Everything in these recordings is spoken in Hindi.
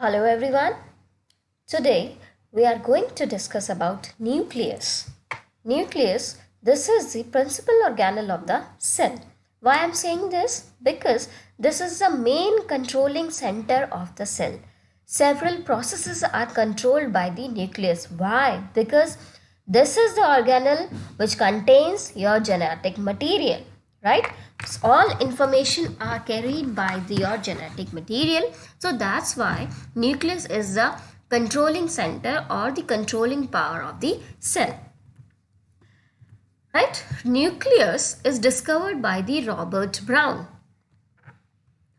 Hello everyone. Today we are going to discuss about nucleus. Nucleus, this is the principal organelle of the cell. Why I am saying this? Because this is the main controlling center of the cell. Several processes are controlled by the nucleus. Why? Because this is the organelle which contains your genetic material, right? So all information are carried by your genetic material. So that's why nucleus is the controlling center or the controlling power of the cell. Right? Nucleus is discovered by the Robert Brown.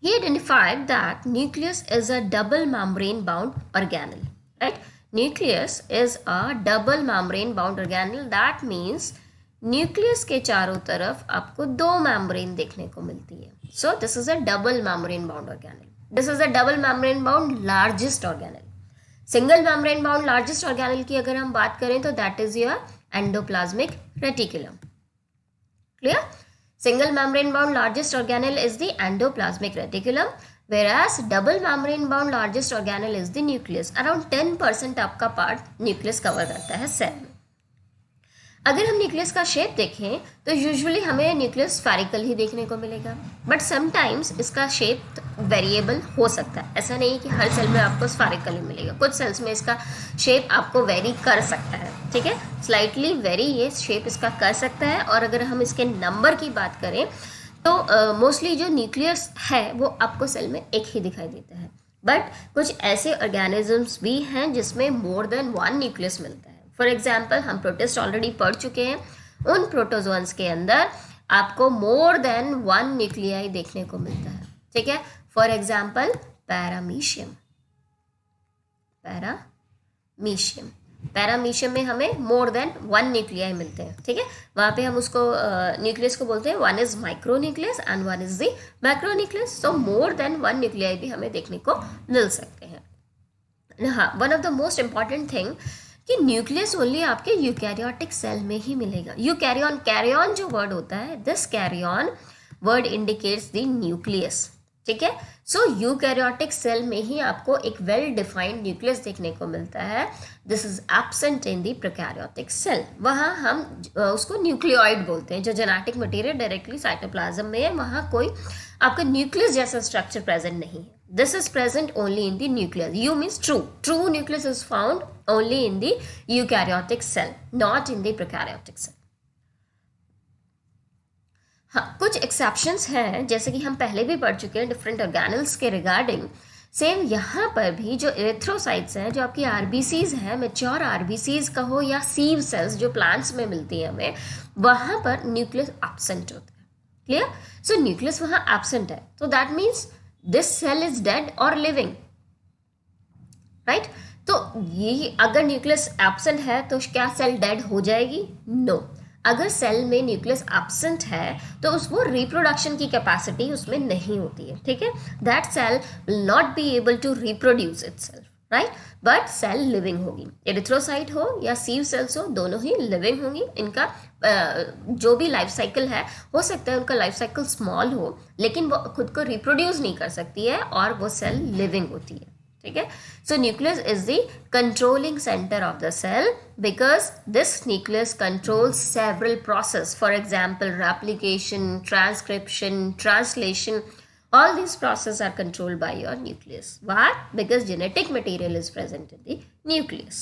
He identified that nucleus is a double membrane bound organelle. Right? Nucleus is a double membrane bound organelle. That means nucleus के चारों तरफ आपको दो मेम्ब्रेन देखने को मिलती है. So this is a double membrane bound organelle. This is a double membrane bound largest organelle. Single membrane bound largest organelle की अगर हम बात करें तो that is your endoplasmic reticulum. Clear? Single membrane bound largest organelle is the endoplasmic reticulum, whereas double membrane bound largest organelle is the nucleus. Around 10% आपका पार्ट न्यूक्लियस कवर करता है सेल में. अगर हम न्यूक्लियस का शेप देखें तो यूजुअली हमें न्यूक्लियस स्फेरिकल ही देखने को मिलेगा, बट समटाइम्स इसका शेप वेरिएबल हो सकता है. ऐसा नहीं कि हर सेल में आपको स्फेरिकल ही मिलेगा. कुछ सेल्स में इसका शेप आपको वेरी कर सकता है. ठीक है, स्लाइटली वेरी ये शेप इसका कर सकता है. और अगर हम इसके नंबर की बात करें तो मोस्टली जो न्यूक्लियस है वो आपको सेल में एक ही दिखाई देता है, बट कुछ ऐसे ऑर्गेनिजम्स भी हैं जिसमें मोर देन वन न्यूक्लियस मिलता है. फॉर एग्जाम्पल हम प्रोटिस्ट ऑलरेडी पढ़ चुके हैं. उन प्रोटोजोन्स के अंदर आपको मोर देन वन न्यूक्लियाई देखने को मिलता है. ठीक है, फॉर एग्जाम्पल पैरामीशियम. पैरामीशियम में हमें मोर देन वन न्यूक्लियाई मिलते हैं. ठीक है, वहाँ पे हम उसको न्यूक्लियस को बोलते हैं one is micro nucleus and one is the macro nucleus. So more than one nuclei भी हमें देखने को मिल सकते हैं. हाँ, one of the most important thing कि न्यूक्लियस ओनली आपके यूकैरियोटिक सेल में ही मिलेगा. यूकैरियन, कैरियन जो वर्ड होता है, this karyon word indicates the nucleus. ठीक है, सो यूकैरियोटिक सेल में ही आपको एक वेल डिफाइंड न्यूक्लियस देखने को मिलता है. This is absent in the prokaryotic cell. वहाँ हम उसको न्यूक्लियोइड बोलते हैं. जो जेनेटिक मटेरियल डायरेक्टली साइटोप्लाज्म में है, वहाँ कोई आपका न्यूक्लियस जैसा स्ट्रक्चर प्रेजेंट नहीं है. This is present only in the nucleus. U means true. True nucleus is found only in the eukaryotic cell, not in the prokaryotic cell. हाँ, कुछ एक्सेप्शंस हैं, जैसे कि हम पहले भी पढ़ चुके हैं डिफरेंट ऑर्गेनल्स के रिगार्डिंग. सेम यहाँ पर भी जो एरिथ्रोसाइट्स हैं, जो आपकी आरबीसीज हैं, मेच्योर आरबीसीज कहो या सीव सेल्स जो प्लांट्स में मिलती है हमें, वहाँ पर न्यूक्लियस एब्सेंट होता है. क्लियर? सो न्यूक्लियस वहाँ एब्सेंट है, तो that means this cell is dead और लिविंग. राइट? तो ये अगर न्यूक्लियस एब्सेंट है तो क्या सेल डेड हो जाएगी? नो. अगर सेल में न्यूक्लियस एब्सेंट है तो उसको रिप्रोडक्शन की कैपेसिटी उसमें नहीं होती है. ठीक है, that cell will not be able to reproduce itself. Right? But cell living होगी. एरिथ्रोसाइट हो या सीव सेल्स हो, दोनों ही लिविंग होंगी. इनका जो भी लाइफ साइकिल है, हो सकता है उनका लाइफ साइकिल स्मॉल हो, लेकिन वो खुद को रिप्रोड्यूस नहीं कर सकती है और वो सेल लिविंग होती है. ठीक है, so nucleus is the controlling centre of the cell because this nucleus controls several process. For example replication, transcription, translation, all these processes are controlled by your nucleus. Why? Because genetic material is present in the nucleus.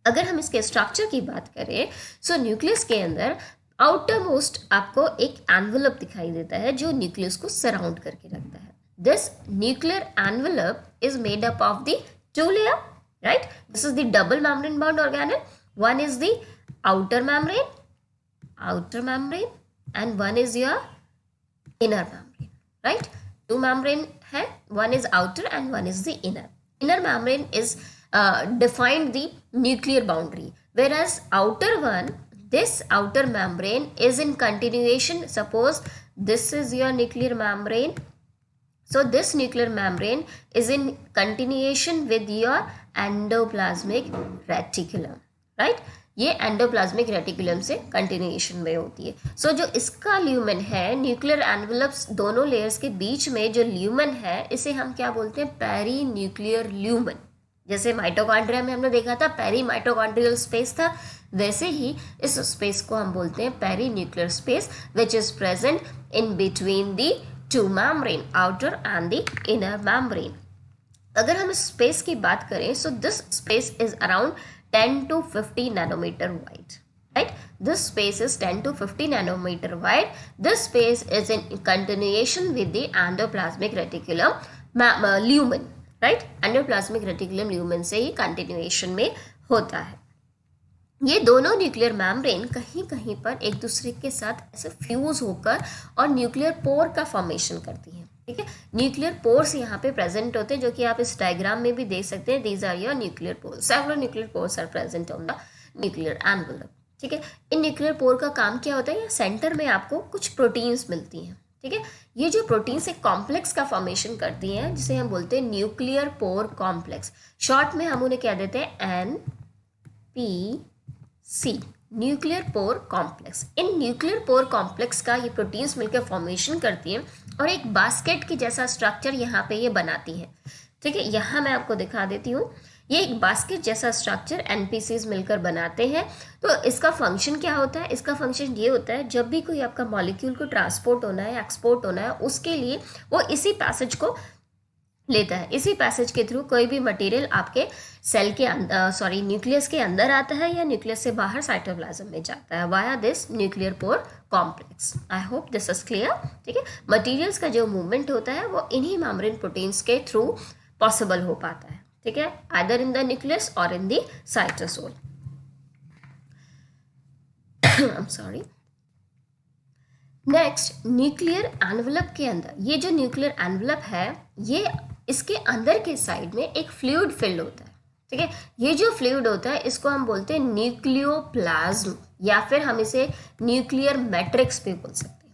अगर हम इसके स्ट्रक्चर की बात करें, सो न्यूक्लियस के अंदर आउटर मोस्ट आपको एक एनवलप दिखाई देता है जो न्यूक्लियस को सराउंड करके रखता है. This nuclear envelope is made up of the two layer. Right? This is the double membrane bound organelle. One is the outer membrane and one is your inner membrane. Right? Two membrane है, one is outer and one is the inner. Inner membrane is defined the nuclear boundary, whereas outer one, this outer membrane is in continuation. Suppose this is your nuclear membrane, so this nuclear membrane is in continuation with your endoplasmic reticulum. Right? ये एंडोप्लाज्मिक रेटिकुलम से कंटिन्यूएशन में होती है। सो जो इसका ल्यूमेन है, न्यूक्लियर एनवेलप्स दोनों लेयर्स के बीच में जो ल्यूमेन है, इसे हम क्या बोलते हैं, पेरी न्यूक्लियर ल्यूमेन। जैसे माइटोकॉन्ड्रिया में हमने देखा था पेरी माइटोकॉन्ड्रियल स्पेस था, वैसे ही इस स्पेस को हम बोलते हैं perinuclear space, which is present in between the two membrane, outer and the inner membrane. अगर हम इस स्पेस की बात करें, सो this space is around 10 to 50 nanometer wide, right? This space is 10 to 50 nanometer wide. This space is in continuation with the endoplasmic reticulum lumen, right? Endoplasmic reticulum lumen से ही continuation में होता है। ये दोनों न्यूक्लियर मेम्ब्रेन कहीं कहीं पर एक दूसरे के साथ ऐसे फ्यूज होकर और न्यूक्लियर पोर का फॉर्मेशन करती हैं, ठीक है। न्यूक्लियर पोर्स यहाँ पे प्रेजेंट होते हैं, जो कि आप इस डायग्राम में भी देख सकते हैं। These are your nuclear pores, several nuclear pores are present on the nuclear envelope, ठीक है। इन न्यूक्लियर पोर का काम क्या होता है, या सेंटर में आपको कुछ प्रोटीन्स मिलती हैं, ठीक है। ये जो प्रोटीन्स एक कॉम्प्लेक्स का फॉर्मेशन करती हैं, जिसे हम बोलते हैं न्यूक्लियर पोर कॉम्प्लेक्स। शॉर्ट में हम उन्हें क्या देते हैं, NPC, nuclear pore complex. In nuclear pore complex का ये प्रोटीन्स मिलकर फॉर्मेशन करती हैं और एक बास्केट की जैसा स्ट्रक्चर यहाँ पे ये बनाती है, ठीक है। यहाँ मैं आपको दिखा देती हूँ, ये एक बास्केट जैसा स्ट्रक्चर एनपीसीज मिलकर बनाते हैं। तो इसका फंक्शन क्या होता है, इसका फंक्शन ये होता है, जब भी कोई आपका मॉलिक्यूल को ट्रांसपोर्ट होना है, एक्सपोर्ट होना है, उसके लिए वो इसी पैसेज को लेता है। इसी पैसेज के थ्रू कोई भी मटेरियल आपके सेल के अंदर, न्यूक्लियस के अंदर आता है या न्यूक्लियस से बाहर साइटोप्लाज्म में जाता है via this nuclear pore complex. I hope this is clear, ठीक है। मटेरियल्स का जो मूवमेंट होता है वो इन्हीं मेम्ब्रेन प्रोटीन्स के थ्रू पॉसिबल हो पाता है, ठीक है, आइदर इन द न्यूक्लियस और in the cytosol. I am sorry. Next, nuclear envelope के अंदर, ये जो न्यूक्लियर एनवेलप है, ये इसके अंदर के साइड में एक फ्लूइड फिल्ड होता है, ठीक है। ये जो फ्लूइड होता है इसको हम बोलते हैं न्यूक्लियोप्लाज्म, या फिर हम इसे न्यूक्लियर मैट्रिक्स भी बोल सकते हैं।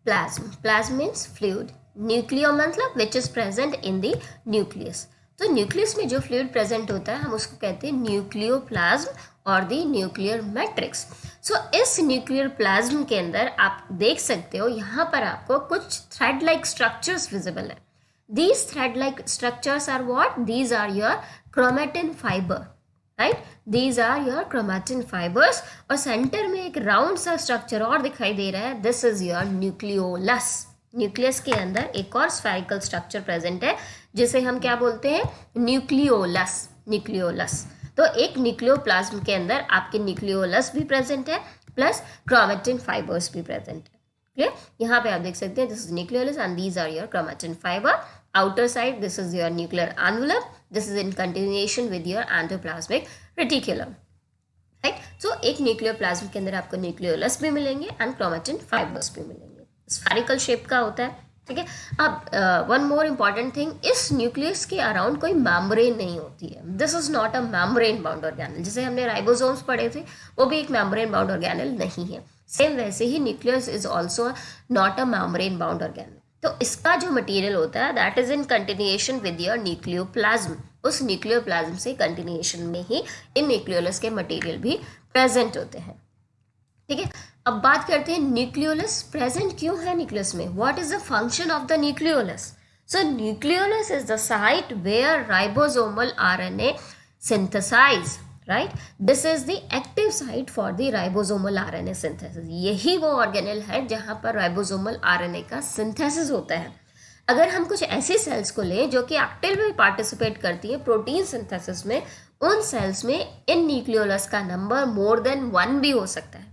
प्लाज्म मीन्स फ्लूइड, न्यूक्लियो मतलब विच is present in the nucleus. तो न्यूक्लियस में जो फ्लूइड प्रेजेंट होता है हम उसको कहते हैं न्यूक्लियोप्लाज्म और द न्यूक्लियर मैट्रिक्स। सो इस न्यूक्लियर प्लाज्म के अंदर आप देख सकते हो, यहाँ पर आपको कुछ थ्रेड लाइक स्ट्रक्चर्स विजिबल है। These thread like structures are what, these are your chromatin fibre, right, these are your chromatin fibres. और सेंटर में एक राउंड सा स्ट्रक्चर और दिखाई दे रहा है, this is your nucleolus. Nucleus के अंदर एक और स्फेरिकल स्ट्रक्चर प्रेजेंट है जिसे हम क्या बोलते हैं, न्यूक्लियोलस। तो एक न्यूक्लियोप्लाज्म के अंदर आपके न्यूक्लियोलस भी प्रेजेंट है प्लस क्रोमेटिन फाइबर्स भी प्रेजेंट है, क्लियर। यहाँ पे आप देख सकते हैं, this is nucleolus and these are your chromatin fibre. Outer side this is your nuclear envelope, this is in continuation with your endoplasmic reticulum, right. So एक न्यूक्लियोप्लाज्म के अंदर आपको न्यूक्लियोलस भी मिलेंगे एंड क्रोमेटिन फाइबर्स भी मिलेंगे, स्फेरिकल शेप का होता है, ठीक है। अब वन मोर इम्पॉर्टेंट थिंग, इस न्यूक्लियस के अराउंड कोई मेम्ब्रेन नहीं होती है। This is not a membrane bound organelle. जैसे हमने राइबोसोम्स पढ़े थे, वो भी एक मेम्ब्रेन बाउंड ऑर्गेनल नहीं है। सेम वैसे ही nucleus is also not a membrane bound organelle. तो इसका जो मटेरियल होता है that is in continuation with your nucleoplasm. उस न्यूक्लियोप्लाज्म से कंटिन्यूएशन में ही इन न्यूक्लियोलस के मटेरियल भी प्रेजेंट होते हैं, ठीक है। अब बात करते हैं न्यूक्लियोलस प्रेजेंट क्यों है न्यूक्लियस में, what is the function of the nucleolus. So nucleolus is the site where ribosomal RNA synthesize, right, this is the active site for the ribosomal RNA synthesis. यही वो ऑर्गेनल है जहां पर राइबोसोमल आरएनए का सिंथेसिस होता है। अगर हम कुछ ऐसी सेल्स को लें जो कि एक्टिवली पार्टिसिपेट करती है प्रोटीन सिंथेसिस में, उन सेल्स में इन न्यूक्लियोलस का नंबर मोर देन 1 भी हो सकता है,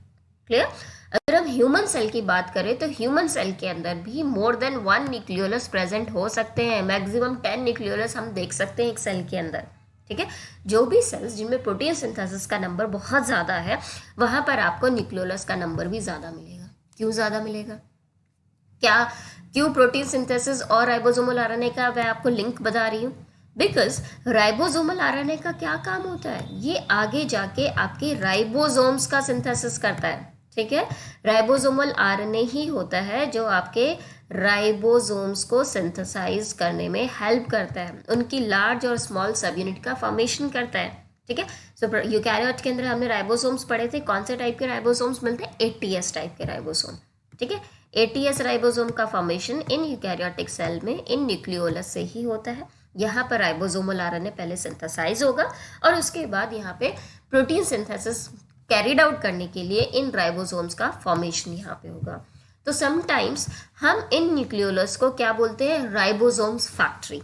क्लियर। अगर हम ह्यूमन सेल की बात करें तो ह्यूमन सेल के अंदर भी मोर देन 1 न्यूक्लियोलस प्रेजेंट हो सकते हैं। मैक्सिमम 10 न्यूक्लियोलस हम देख सकते हैं एक सेल के अंदर, ठीक है। जो भी सेल्स जिनमें प्रोटीन सिंथेसिस का नंबर बहुत ज़्यादा है, वहाँ पर आपको न्यूक्लियोलस का नंबर भी ज़्यादा मिलेगा। क्यों ज़्यादा मिलेगा, क्यों प्रोटीन सिंथेसिस और राइबोसोमल आरएनए का मैं आपको लिंक बता रही हूँ, बिकॉज राइबोसोमल आरएनए का क्या काम होता है, ये आगे जाके आपके राइबोसोम्स का सिंथेसिस करता है, ठीक है। राइबोसोमल आरएनए ही होता है जो आपके राइबोसोम्स को सिंथेसाइज करने में हेल्प करता है, उनकी लार्ज और स्मॉल सब यूनिट का फॉर्मेशन करता है। ठीक है, सो यूकैरियोट के अंदर हमने राइबोसोम्स पढ़े थे, कौन से टाइप के राइबोसोम्स मिलते हैं? एटीएस टाइप के राइबोसोम। ठीक है, एटीएस राइबोसोम का फॉर्मेशन इन यूकैरियोटिक सेल में इन न्यूक्लियोलस से ही होता है। यहाँ पर राइबोसोमल आरएनए पहले सिंथेसाइज होगा और उसके बाद यहाँ पे प्रोटीन सिंथेसिस कैरिड आउट करने के लिए इन राइबोसोम्स का फॉर्मेशन यहाँ पे होगा। तो समटाइम्स हम इन न्यूक्लियोलस को क्या बोलते हैं? Ribosomes factory.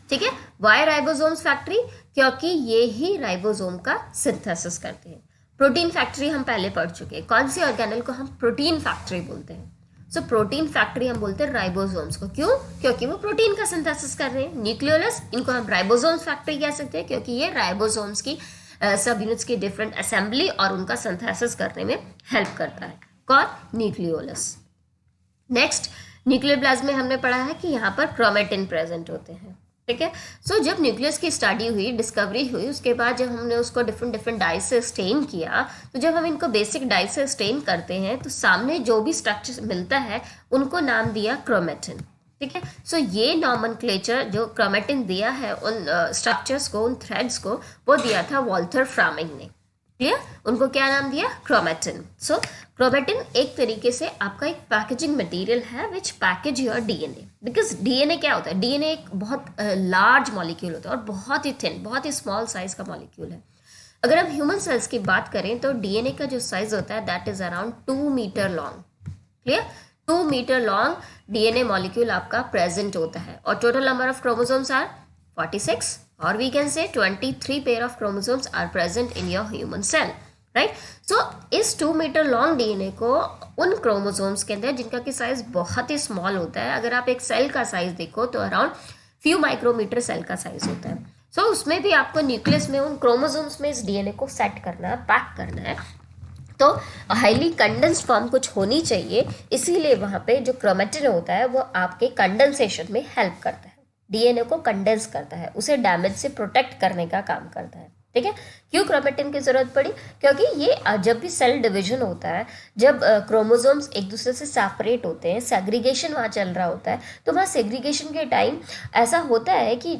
ठीक है, वाई राइबोसोम्स फैक्ट्री? क्योंकि ये ही राइबोसोम का सिंथेसिस करते हैं। प्रोटीन फैक्ट्री हम पहले पढ़ चुके हैं, कौन सी ऑर्गेनल को हम प्रोटीन फैक्ट्री बोलते हैं? सो प्रोटीन फैक्ट्री हम बोलते हैं राइबोसोम्स को। क्यों? क्योंकि वो प्रोटीन का सिंथेसिस कर रहे हैं। न्यूक्लियोलस, इनको हम राइबोसोम्स फैक्ट्री कह सकते हैं क्योंकि ये राइबोसोम्स की सब यूनिट्स की डिफरेंट असेंबली और उनका सिंथेसिस करने में हेल्प करता है। कौन? न्यूक्लियोलस। नेक्स्ट, न्यूक्लियोप्लाज्म में हमने पढ़ा है कि यहाँ पर क्रोमेटिन प्रेजेंट होते हैं। ठीक है, सो जब न्यूक्लियस की स्टडी हुई, डिस्कवरी हुई, उसके बाद जब हमने उसको डिफरेंट डिफरेंट डाई से स्टेन किया, तो जब हम इनको बेसिक डाई से स्टेन करते हैं तो सामने जो भी स्ट्रक्चर मिलता है उनको नाम दिया क्रोमेटिन। ठीक है, सो ये नॉमेनक्लेचर जो क्रोमेटिन दिया है उन स्ट्रक्चर्स को, उन थ्रेड्स को, वो दिया था वॉल्टर फ्रामिंग ने। क्लियर? उनको क्या नाम दिया? क्रोमेटिन। सो क्रोमेटिन एक तरीके से आपका एक पैकेजिंग मटेरियल है which package your DNA. Because DNA क्या होता है? डीएनए एक बहुत लार्ज मॉलिक्यूल होता है और बहुत ही थिन, बहुत ही स्मॉल साइज का मॉलिक्यूल है। अगर हम ह्यूमन सेल्स की बात करें तो डीएनए का जो साइज होता है that is around 2 metre long. Clear? 2 metre long DNA molecule आपका प्रेजेंट होता है और total number of chromosomes are 46 or we can say 23 pair of chromosomes are present in your human cell, right? So इस 2 मीटर लॉन्ग डीएनए को उन क्रोमोसोम्स के अंदर जिनका कि साइज बहुत ही स्मॉल होता है, अगर आप एक सेल का साइज देखो तो अराउंड फ्यू माइक्रोमीटर सेल का साइज होता है। सो उसमें भी आपको न्यूक्लियस में उन क्रोमोसोम्स में इस डीएनए को सेट करना है, पैक करना है। तो हाईली कंडेंस्ड फॉर्म कुछ होनी चाहिए, इसीलिए वहाँ पे जो क्रोमेटिन होता है वो आपके कंडेंसेशन में हेल्प करता है, डीएनए को कंडेंस करता है, उसे डैमेज से प्रोटेक्ट करने का काम करता है। ठीक है, क्यों क्रोमेटिन की जरूरत पड़ी? क्योंकि ये जब भी सेल डिवीजन होता है, जब क्रोमोसोम्स एक दूसरे से सेपरेट होते हैं, सेग्रीगेशन वहाँ चल रहा होता है, तो वहाँ सेग्रीगेशन के टाइम ऐसा होता है कि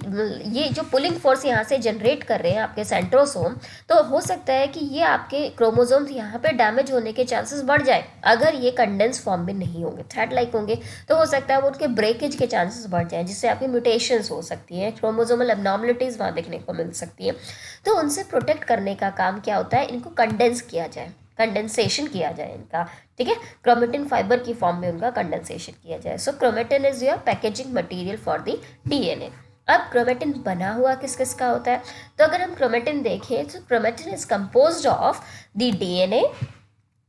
ये जो पुलिंग फोर्स यहाँ से जनरेट कर रहे हैं आपके सेंट्रोसोम, तो हो सकता है कि ये आपके क्रोमोसोम्स यहाँ पे डैमेज होने के चांसेस बढ़ जाए। अगर ये कंडेंस फॉर्म में नहीं होंगे, थ्रेड लाइक होंगे, तो हो सकता है वो उनके ब्रेकेज के चांसेस बढ़ जाए, जिससे आपकी म्यूटेशंस हो सकती हैं, क्रोमोसोमल एबनॉर्मलिटीज वहाँ देखने को मिल सकती है। तो उनसे प्रोटेक्ट करने का काम क्या होता है? इनको कंडेंस किया जाए, कंडेंसेशन किया जाए इनका। ठीक है, क्रोमेटिन फाइबर की फॉर्म में उनका कंडेंसेशन किया जाए। So chromatin is your packaging material for the DNA. अब क्रोमेटिन बना हुआ किस किस का होता है? तो अगर हम क्रोमेटिन देखें तो chromatin is composed of the DNA,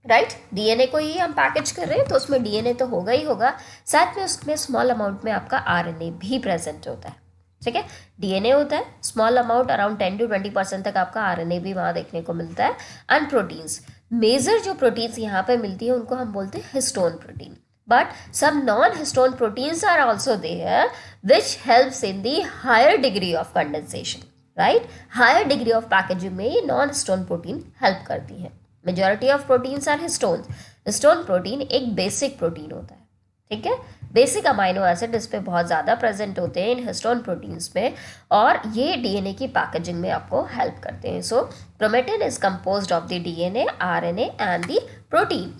right? DNA को ही हम पैकेज कर रहे हैं तो उसमें डीएनए तो होगा ही होगा, साथ में उसमें स्मॉल अमाउंट में आपका आरएनए भी प्रेजेंट होता है। ठीक है, डीएनए होता है, स्मॉल अमाउंट अराउंड 10 to 20% तक आपका आरएनए भी वहाँ देखने को मिलता है। एंड प्रोटीन्स, मेजर जो प्रोटीन्स यहाँ पे मिलती है उनको हम बोलते हैं histone protein, but some non histone proteins are also there which helps in the higher degree of condensation, right? Higher degree of packaging में ये नॉन हिस्टोन प्रोटीन हेल्प करती है। Majority of proteins are histone. Histone protein एक बेसिक प्रोटीन होता है। ठीक है, बेसिक अमाइनो एसिड इस पे बहुत ज़्यादा प्रेजेंट होते हैं इन हिस्टोन प्रोटीन्स में, और ये डीएनए की पैकेजिंग में आपको हेल्प करते हैं। So chromatin is composed of the DNA, RNA and the protein.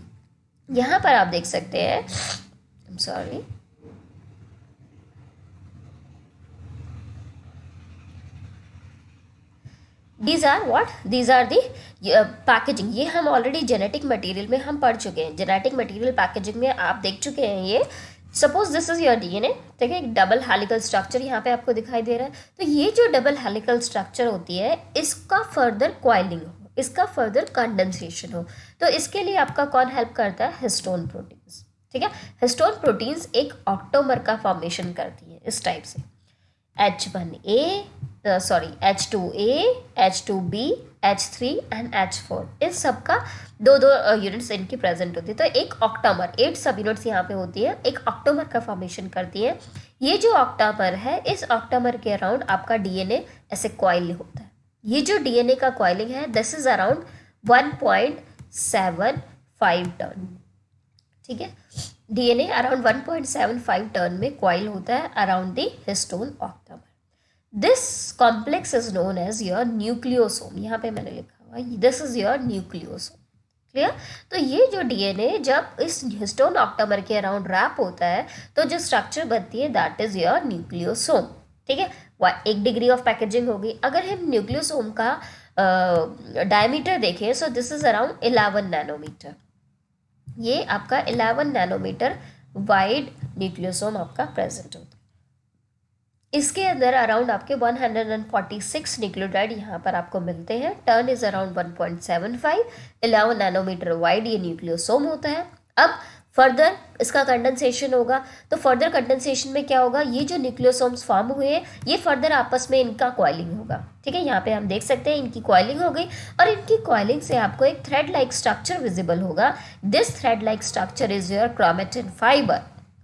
यहाँ पर आप देख सकते हैं, I am sorry, these are what? These are the packaging. ये हम ऑलरेडी जेनेटिक मटेरियल में हम पढ़ चुके हैं, जेनेटिक मटेरियल पैकेजिंग में आप देख चुके हैं। ये suppose this is your DNA, ठीक है, एक डबल हेलिकल स्ट्रक्चर यहाँ पे आपको दिखाई दे रहा है। तो ये जो डबल हेलिकल स्ट्रक्चर होती है, इसका फर्दर क्वाइलिंग हो, इसका फर्दर कंडेंसेशन हो, तो इसके लिए आपका कौन हेल्प करता है? Histone proteins. ठीक है, हिस्टोन प्रोटीन्स एक ऑक्टोमर का फॉर्मेशन करती है इस टाइप से, H1A, H2A, H2B, H3 and H4, इस सब का दो यूनिट्स इनकी प्रेजेंट होती है। तो एक ऑक्टामर, 8 सब यूनिट्स यहाँ पे होती है, एक ऑक्टामर का फॉर्मेशन करती है। ये जो ऑक्टामर है, इस ऑक्टामर के अराउंड आपका डीएनए ऐसे क्वाइल होता है। ये जो डीएनए का क्वाइलिंग है, दिस इज अराउंड 1.75 टन। ठीक है, डीएनए अराउंड 1.75 टर्न में कॉइल होता है around the histone octamer. This complex is known as your nucleosome. यहाँ पे मैंने लिखा हुआ this is your nucleosome. Clear. तो ये जो डीएनए जब इस हिस्टोन ऑक्टामर के अराउंड रैप होता है तो जो स्ट्रक्चर बनती है दैट इज योर न्यूक्लियोसोम. ठीक है. एक डिग्री ऑफ पैकेजिंग होगी. अगर हम न्यूक्लियोसोम का डायमीटर देखें so this is around 11 nanometre. ये आपका 11 नैनोमीटर वाइड न्यूक्लियोसोम आपका प्रेजेंट होता है. इसके अंदर अराउंड आपके 146 न्यूक्लियोटाइड यहाँ पर आपको मिलते हैं. Turn is around 1.75. 11 nanometre wide ये न्यूक्लियोसोम होता है. अब फर्दर इसका कंडेंसेशन होगा. तो फर्दर कंडेंसेशन में क्या होगा, ये जो न्यूक्लियोसोम्स फॉर्म हुए हैं ये फर्दर आपस में इनका कॉइलिंग होगा. ठीक है. यहाँ पे हम देख सकते हैं इनकी कॉइलिंग हो गई और इनकी कॉइलिंग से आपको एक थ्रेड लाइक स्ट्रक्चर विजिबल होगा. This thread like structure is your chromatin fibre.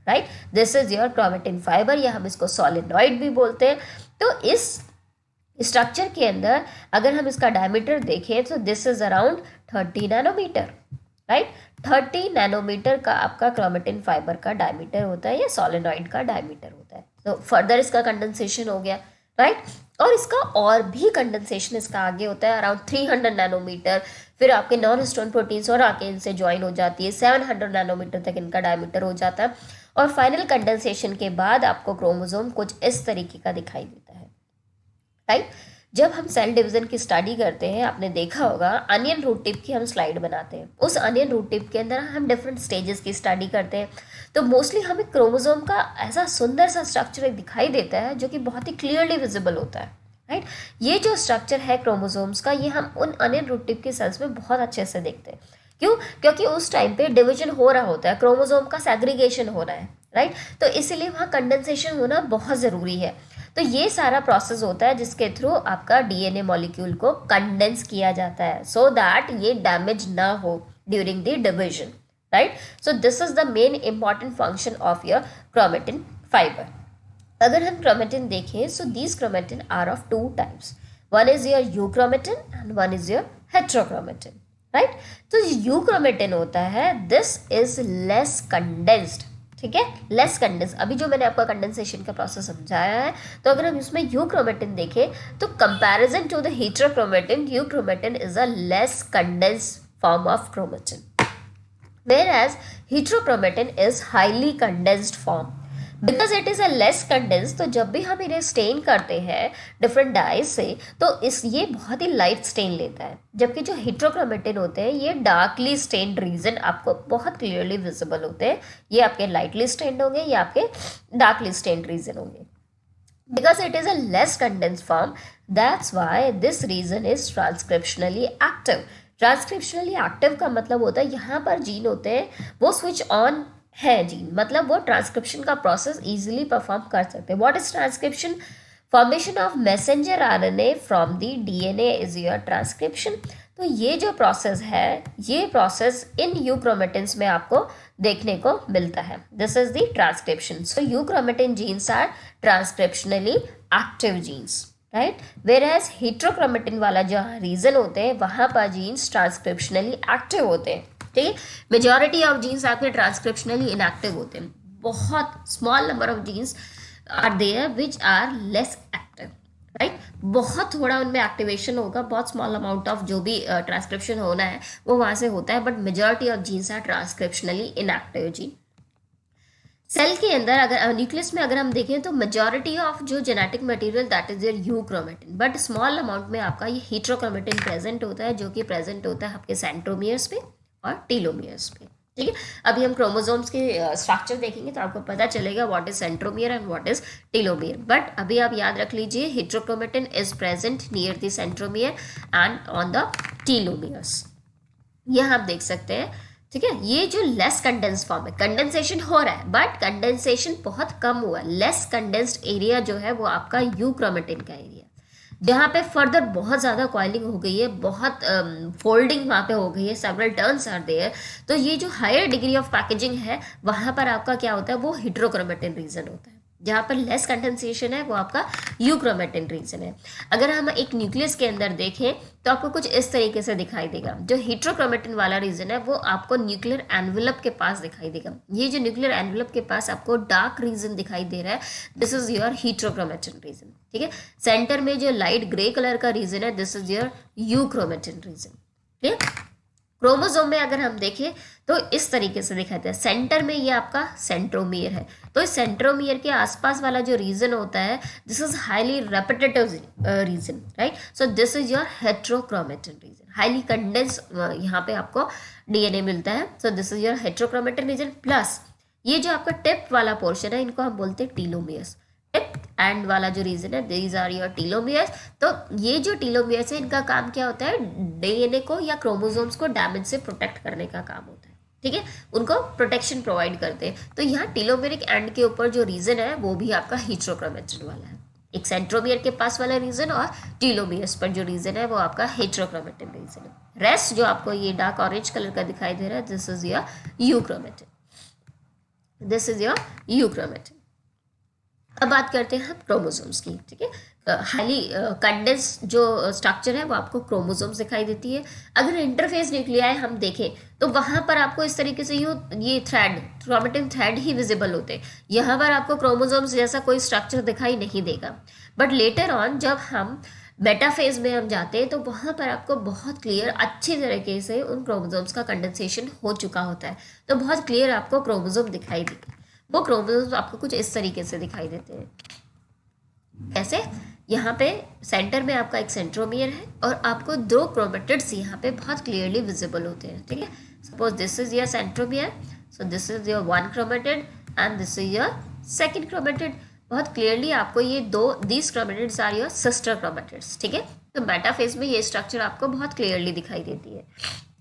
Right. This is your chromatin fibre, या हम इसको सोलेनॉइड भी बोलते हैं. तो इस स्ट्रक्चर के अंदर अगर हम इसका डायमीटर देखें तो this is around 30 nanometre. Right. 30 nanometre का आपका क्रोमेटिन फाइबर का डायमीटर होता है या सोलेनॉइड का डायमीटर होता है. तो फर्दर इसका कंडेंसेशन हो गया. राइट. और इसका और भी कंडेंसेशन इसका आगे होता है अराउंड 300 नैनोमीटर. फिर आपके नॉन हिस्टोन प्रोटीन्स और आके इनसे ज्वाइन हो जाती है. 700 नैनोमीटर तक इनका डायमीटर हो जाता है. और फाइनल कंडेंसेशन के बाद आपको क्रोमोसोम कुछ इस तरीके का दिखाई देता है. राइट. जब हम सेल डिवीजन की स्टडी करते हैं आपने देखा होगा अनियन रूट टिप की हम स्लाइड बनाते हैं. उस अनियन रूट टिप के अंदर हम डिफरेंट स्टेजेस की स्टडी करते हैं. तो मोस्टली हमें क्रोमोसोम का ऐसा सुंदर सा स्ट्रक्चर दिखाई देता है जो कि बहुत ही क्लियरली विजिबल होता है. राइट. ये जो स्ट्रक्चर है क्रोमोसोम्स का ये हम उन अनियन रूट टिप के सेल्स में बहुत अच्छे से देखते हैं. क्यों? क्योंकि उस टाइम पे डिवीजन हो रहा होता है, क्रोमोसोम का सेग्रीगेशन हो रहा है. राइट. तो इसीलिए वहाँ कंडेंसेशन होना बहुत ज़रूरी है. तो ये सारा प्रोसेस होता है जिसके थ्रू आपका डीएनए मॉलिक्यूल को कंडेंस किया जाता है सो दैट ये डैमेज ना हो during the division. Right. So this is the main important function of your chromatin fibre. अगर हम क्रोमेटिन देखें so these chromatin are of two types. One is your euchromatin and one is your heterochromatin. Right. तो यूक्रोमेटिन होता है दिस इज लेस कंडेंस्ड. ठीक है. Less condense. अभी जो मैंने आपका कंडेंसेशन का प्रोसेस समझाया है तो अगर हम इसमें यूक्रोमेटिन देखें तो comparison to the heterochromatin euchromatin is a less condense form of chromatin, whereas heterochromatin is highly condensed form. Because it is a less condense तो जब भी हम इन्हें स्टेन करते हैं डिफरेंट डाइज से तो ये बहुत ही लाइट स्टेन लेता है. जबकि जो हेट्रोक्रोमेटिन होते हैं ये डार्कली स्टेन्ड रीजन आपको बहुत क्लियरली विजिबल होते हैं. ये आपके लाइटली स्टेन्ड होंगे या आपके डार्कली स्टेन्ड रीजन होंगे. Because it is a less condense form that's why this region is transcriptionally active. Transcriptionally active का मतलब होता है यहाँ पर जीन होते हैं वो स्विच ऑन है जीन, मतलब वो ट्रांसक्रिप्शन का प्रोसेस इजीली परफॉर्म कर सकते हैं. What is transcription? Formation of messenger RNA from the DNA is your transcription. तो ये जो प्रोसेस है ये प्रोसेस इन यूक्रोमेटिन्स में आपको देखने को मिलता है. This is the transcription. So euchromatin genes are transcriptionally active genes. Right. Whereas heterochromatin वाला जो रीजन होते हैं वहाँ पर जीन्स ट्रांसक्रिप्शनली एक्टिव होते हैं. ठीक है. मेजॉरिटी ऑफ जीन्स आपके ट्रांसक्रिप्शनली इनएक्टिव होते हैं. बहुत small number of genes are there which are less active. Right. बहुत थोड़ा उनमें एक्टिवेशन होगा, बहुत स्मॉल अमाउंट ऑफ जो भी ट्रांसक्रिप्शन होना है वो वहाँ से होता है, but majority of genes are transcriptionally inactive gene. Cell के अंदर अगर न्यूक्लियस में अगर हम देखें तो मेजॉरिटी ऑफ जो genetic material that is your euchromatin, but small amount में आपका ये हेट्रोक्रोमेटिन प्रेजेंट होता है जो कि प्रेजेंट होता है आपके सेंट्रोमियर्स पे और टीलोमियर्स पे. ठीक है. अभी हम क्रोमोसोम्स के स्ट्रक्चर देखेंगे तो आपको पता चलेगा what is centromere and what is telomere. But अभी आप याद रख लीजिए heterochromatin is present near the centromere and on the telomeres. यह आप देख सकते हैं. ठीक है. ये जो लेस कंडेंस फॉर्म है, कंडेंसेशन हो रहा है बट कंडेंसेशन बहुत कम हुआ है. लेस कंडेंस्ड एरिया जो है वो आपका यूक्रोमेटिन का एरिया, जहाँ पे फर्दर बहुत ज़्यादा कॉइलिंग हो गई है, बहुत फोल्डिंग वहाँ पे हो गई है, सेवरल टर्न्स आर देयर. तो ये जो हायर डिग्री ऑफ पैकेजिंग है वहाँ पर आपका क्या होता है वो हेट्रोक्रोमेटिन रीजन होता है. जहाँ पर लेस कंडेंसेशन है वो आपका यूक्रोमेटिन रीजन है। अगर हम एक न्यूक्लियस के अंदर देखें तो आपको कुछ इस तरीके से दिखाई देगा। जो हेट्रोक्रोमेटिन वाला रीजन है वो आपको न्यूक्लियर एनवेलप के पास दिखाई देगा। ये जो न्यूक्लियर एनवेलप के पास आपको डार्क रीजन दिखाई दे रहा है, this is your heterochromatin region. ठीक है, सेंटर में जो लाइट ग्रे कलर का रीजन है, this is your euchromatin region. ठीक है, क्रोमोसोम में अगर हम देखें तो इस तरीके से दिखाते हैं। सेंटर में ये आपका सेंट्रोमियर है, तो इस सेंट्रोमियर के आसपास वाला जो रीजन होता है, this is highly repetitive region, right. So this is your heterochromatin region, highly condense यहाँ पे आपको डीएनए मिलता है। So this is your heterochromatin region. Plus ये जो आपका टिप वाला पोर्शन है, इनको हम बोलते हैं टीलोमियर्स। टिप एंड वाला जो रीजन है, दीज आर योर टीलोमियर्स। तो ये जो टीलोमियर्स है, इनका काम क्या होता है, डीएनए को या क्रोमोसोम्स को डैमेज से प्रोटेक्ट करने का काम होता है। ठीक है, उनको प्रोटेक्शन प्रोवाइड करते हैं। तो यहाँ टीलोमेरिक एंड के ऊपर जो रीजन है वो भी आपका हेट्रोक्रोमेटिन वाला है। एक सेंट्रोमियर के पास वाला रीजन और टीलोमियर्स पर जो रीजन है वो आपका हेट्रोक्रोमेटिन रीजन है। रेस्ट जो आपको ये डार्क ऑरेंज कलर का दिखाई दे रहा है, this is your euchromatin, this is your euchromatin. अब बात करते हैं हम क्रोमोसोम्स की। ठीक है, हाईली कंडेंस जो स्ट्रक्चर है वो आपको क्रोमोसोम्स दिखाई देती है। अगर इंटरफेस न्यूक्लियाई हम देखें तो वहाँ पर आपको इस तरीके से ये थ्रेड, क्रोमेटिन थ्रेड ही विजिबल होते हैं। यहाँ पर आपको क्रोमोसोम्स जैसा कोई स्ट्रक्चर दिखाई नहीं देगा। बट लेटर ऑन जब हम मेटाफेज में हम जाते हैं तो वहाँ पर आपको बहुत क्लियर अच्छी तरीके से उन क्रोमोसोम्स का कंडेंसेशन हो चुका होता है, तो बहुत क्लियर आपको क्रोमोसोम दिखाई देगा। वो क्रोमोसोम्स आपको कुछ इस तरीके से दिखाई देते हैं। कैसे, यहाँ पे सेंटर में आपका एक सेंट्रोमियर है और आपको दो क्रोमेटिड्स यहाँ पे बहुत क्लियरली विजिबल होते हैं। ठीक है, suppose this is your centromere, so this is your one chromatid and this is your second chromatid. बहुत क्लियरली आपको ये these chromatids are your sister chromatids. ठीक है, तो मेटाफेज में ये स्ट्रक्चर आपको बहुत क्लियरली दिखाई देती है।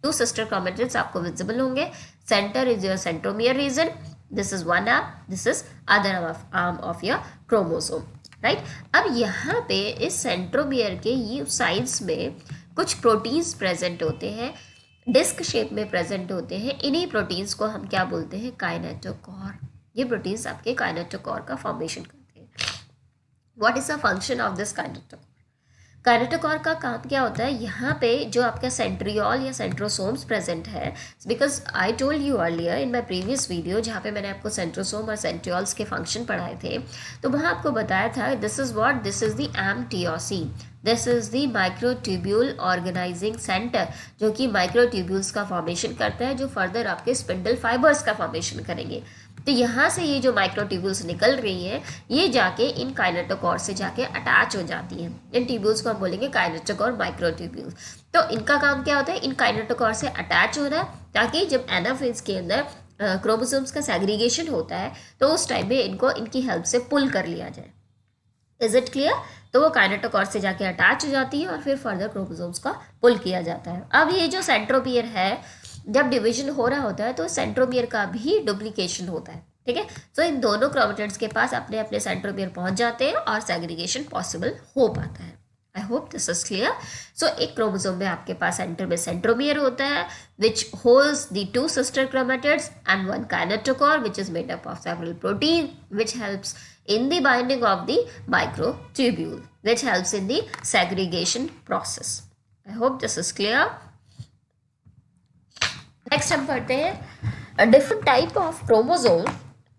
टू सिस्टर क्रोमेटिड्स आपको विजिबल होंगे। Centre is your centromere region, this is one arm, this is other arm of your chromosome, right। अब यहाँ पे इस सेंट्रोमियर के ये साइड्स में कुछ प्रोटीन्स प्रेजेंट होते हैं, डिस्क शेप में प्रेजेंट होते हैं। इन्हीं प्रोटीन्स को हम क्या बोलते हैं, काइनेटोकोर। ये प्रोटीन्स आपके काइनेटोकोर का फॉर्मेशन करते हैं। What is the function of this kinetochore? Kinetochore का काम क्या होता है, यहाँ पे जो आपका सेंट्रियोल या सेंट्रोसोम्स प्रेजेंट है, because I told you earlier in my previous video जहाँ पे मैंने आपको सेंट्रोसोम और सेंट्रियोल्स के फंक्शन पढ़ाए थे, तो वहाँ आपको बताया था this is what, this is the MTOC, this is the microtubule organising centre, जो कि माइक्रोट्यूब्यूल्स का फॉर्मेशन करता है, जो फर्दर आपके स्पिंडल फाइबर्स का फॉर्मेशन करेंगे। तो यहाँ से ये जो माइक्रोट्यूब्यूल्स निकल रही हैं, ये जाके इन काइनेटोकोर से जाके अटैच हो जाती हैं। इन ट्यूब्यूल्स को हम बोलेंगे काइनेटोकोर माइक्रोट्यूब्यूल्स। तो इनका काम क्या होता है, इन काइनेटोकोर से अटैच होना, ताकि जब एनाफेज के अंदर क्रोमोसोम्स का सेग्रीगेशन होता है तो उस टाइम में इनको इनकी हेल्प से पुल कर लिया जाए। Is it clear? तो वो काइनेटोकोर से जाके अटैच हो जाती है और फिर फर्दर क्रोमोसोम्स का पुल किया जाता है। अब ये जो सेंट्रोमियर है, जब डिवीजन हो रहा होता है तो सेंट्रोमियर का भी डुप्लीकेशन होता है। ठीक है, तो इन दोनों क्रोमेटिड्स के पास अपने अपने सेंट्रोमियर पहुंच जाते हैं और सेग्रीगेशन पॉसिबल हो पाता है। I hope this is clear. So एक क्रोमोसोम में आपके पास सेंटर में सेंट्रोमियर होता है विच holds the two sister chromatids and one kinetochore which is made up of several protein which helps in the binding of the microtubule, which helps in the segregation process. I hope this is clear. Next हम पढ़ते हैं a different type of chromosome.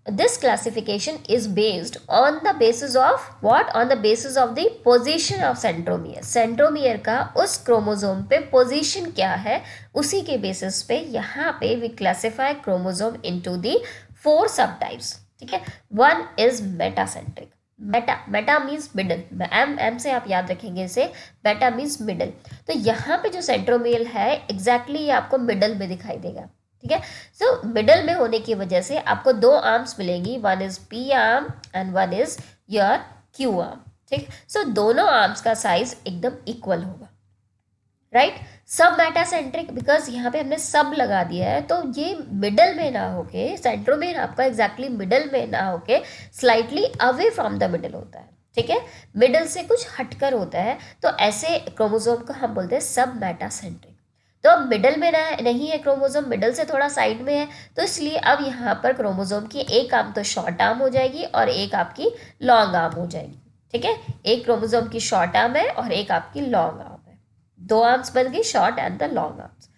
This classification is based on the basis of what? On the basis of the position of centromere. Centromere का उस chromosome पे position क्या है, उसी के basis पे यहाँ पे we classify chromosome into the 4 subtypes. ठीक है, one is metacentric. Meta means middle, M से आप याद रखेंगे इसे, मेटा मीन्स मिडल। तो यहाँ पे जो सेंट्रोमियर है एग्जैक्टली ये आपको मिडल में दिखाई देगा। ठीक है, सो मिडल में होने की वजह से आपको 2 आर्म्स मिलेंगी, one is P arm and one is your Q arm. ठीक, सो दोनों आर्म्स का साइज एकदम इक्वल होगा, राइट। सब मेटासेंट्रिक बिकॉज यहाँ पे हमने सब लगा दिया है, तो ये मिडल में ना होके, सेंट्रोमियर आपका एग्जैक्टली मिडल में ना होके slightly away from the middle होता है। ठीक है, मिडल से कुछ हटकर होता है, तो ऐसे क्रोमोसोम को हम बोलते हैं सब मेटासेंट्रिक। तो अब मिडल में नहीं है क्रोमोसोम, मिडल से थोड़ा साइड में है, तो इसलिए अब यहाँ पर क्रोमोसोम की एक आर्म तो शॉर्ट आर्म हो जाएगी और एक आपकी लॉन्ग आर्म हो जाएगी। ठीक है, एक क्रोमोसोम की शॉर्ट आर्म है और एक आपकी लॉन्ग आर्म है, दो आर्म्स बन गई, short and the long arms.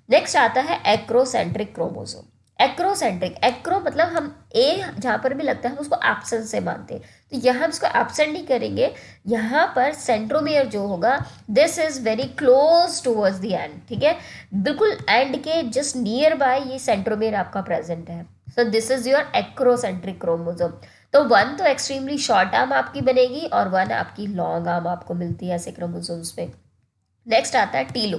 Next आता है एक्रोसेंट्रिक क्रोमोसोम। एक्रोसेंट्रिक, एक्रो मतलब हम ए जहाँ पर भी लगता है हम उसको एब्सेंट से मानते हैं, तो यहाँ हम इसको एब्सेंट नहीं करेंगे। यहाँ पर सेंट्रोमियर जो होगा, this is very close towards the end. ठीक है, बिल्कुल एंड के जस्ट नियर बाय ये सेंट्रोमियर आपका प्रेजेंट है। So this is your acrocentric chromosome. तो वन तो एक्सट्रीमली शॉर्ट आर्म आपकी बनेगी और वन आपकी लॉन्ग आर्म आपको मिलती है ऐसे क्रोमोसोम्स में। नेक्स्ट आता है टीलो।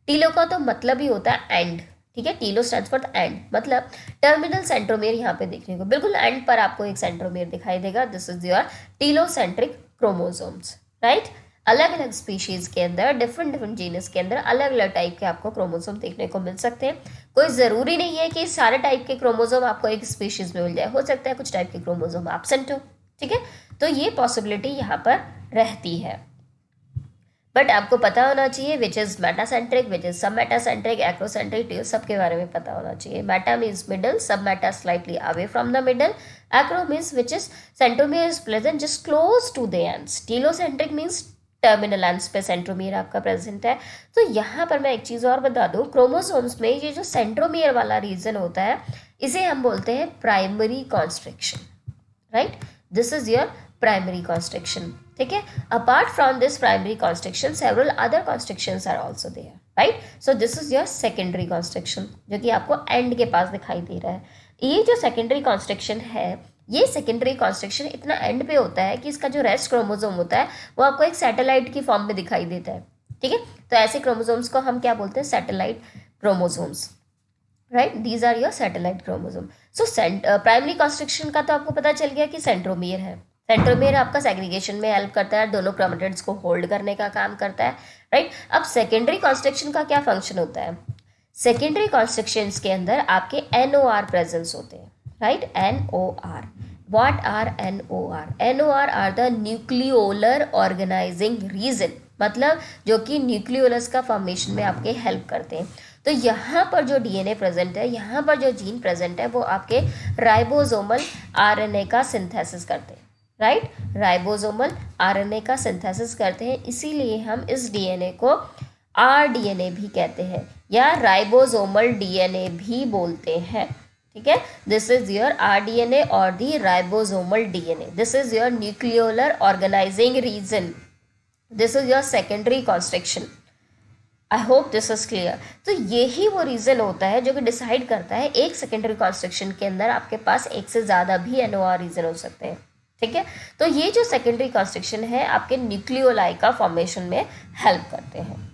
टीलो का तो मतलब ही होता है एंड। ठीक है, टीलो स्टैंड्स फॉर एंड, मतलब टर्मिनल सेंट्रोमियर यहाँ पे देखने को बिल्कुल एंड पर आपको एक सेंट्रोमियर दिखाई देगा। This is your telocentric chromosomes, right. अलग अलग स्पीशीज के अंदर, डिफरेंट डिफरेंट जीनस के अंदर अलग अलग टाइप के आपको क्रोमोसोम देखने को मिल सकते हैं। कोई ज़रूरी नहीं है कि सारे टाइप के क्रोमोसोम आपको एक स्पीशीज में मिल जाए, हो सकता है कुछ टाइप के क्रोमोसोम एब्सेंट हो। ठीक है, तो ये पॉसिबिलिटी यहाँ पर रहती है, बट आपको पता होना चाहिए which is metacentric, which is sub metacentric, acrocentric, सब के बारे में पता होना चाहिए। Meta means middle, sub meta slightly away from the middle, acro means which is centromere is present just close to the ends, telocentric means terminal ends पे सेंट्रोमियर आपका प्रेजेंट है। तो यहाँ पर मैं एक चीज़ और बता दूँ, क्रोमोसोम्स में ये जो सेंट्रोमियर वाला रीजन होता है इसे हम बोलते हैं primary constriction, right. This is your primary constriction. ठीक है, apart from this primary constriction several other constrictions are also there, right. So this is your secondary constriction जो कि आपको एंड के पास दिखाई दे रहा है। ये जो सेकेंडरी कॉन्स्ट्रिक्शन है, ये सेकेंडरी कॉन्स्ट्रिक्शन इतना एंड पे होता है कि इसका जो रेस्ट क्रोमोसोम होता है वो आपको एक सैटेलाइट की फॉर्म में दिखाई देता है। ठीक है, तो ऐसे क्रोमोसोम्स को हम क्या बोलते हैं, satellite chromosomes, right. These are your satellite chromosome. So primary constriction का तो आपको पता चल गया कि सेंट्रोमियर है। सेंट्रोमियर आपका सेग्रीगेशन में हेल्प करता है, दोनों क्रोमेटिड्स को होल्ड करने का काम करता है, राइट। अब सेकेंडरी कॉन्स्ट्रिक्शन का क्या फंक्शन होता है, सेकेंडरी कॉन्स्ट्रिक्शंस के अंदर आपके NOR प्रेजेंस होते हैं, right. NOR, what are NOR? NOR are the nucleolar organising region, मतलब जो कि न्यूक्लियोलस का फॉर्मेशन में आपके हेल्प करते हैं। तो यहाँ पर जो DNA प्रेजेंट है, यहाँ पर जो जीन प्रेजेंट है वो आपके राइबोसोमल RNA का सिंथेसिस करते हैं, राइट। राइबोसोमल RNA का सिंथेसिस करते हैं, इसीलिए हम इस DNA को rDNA भी कहते हैं या राइबोसोमल DNA भी बोलते हैं। ठीक है, this is your rDNA or the ribosomal DNA, this is your nucleolar organising region, this is your secondary constriction. I hope this is clear. तो यही वो रीज़न होता है जो कि डिसाइड करता है एक सेकेंडरी कॉन्स्ट्रिक्शन के अंदर आपके पास एक से ज़्यादा भी NOR रीजन हो सकते हैं। ठीक है, तो ये जो सेकेंडरी कॉन्स्ट्रिक्शन है आपके न्यूक्लियोलाई का फॉर्मेशन में हेल्प करते हैं।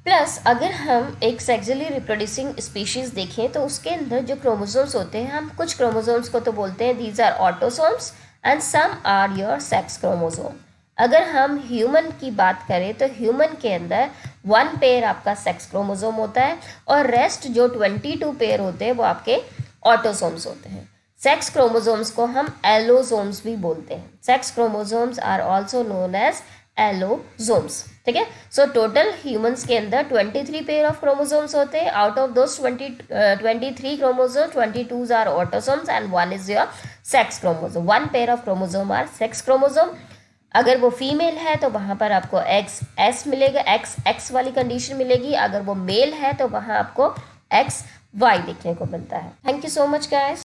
प्लस अगर हम एक सेक्सुअली रिप्रोड्यूसिंग स्पीशीज़ देखें तो उसके अंदर जो क्रोमोसोम्स होते हैं, हम कुछ क्रोमोसोम्स को तो बोलते हैं these are autosomes and some are your sex chromosome. अगर हम ह्यूमन की बात करें तो ह्यूमन के अंदर 1 पेयर आपका सेक्स क्रोमोसोम होता है और रेस्ट जो 22 पेयर होते हैं वो आपके ऑटोसोम्स होते हैं। सेक्स क्रोमोसोम्स को हम एलोसोम्स भी बोलते हैं। Sex chromosomes are also known as allosomes. ठीक है, सो टोटल ह्यूमंस के अंदर 23 पेयर ऑफ क्रोमोसोम्स होते हैं। Out of those 23 chromosome 22 are autosomes and 1 is your sex chromosome. 1 pair of chromosome are sex chromosome. अगर वो फीमेल है तो वहाँ पर आपको XS मिलेगा, XX वाली कंडीशन मिलेगी। अगर वो मेल है तो वहाँ आपको XY देखने को मिलता है। Thank you so much guys.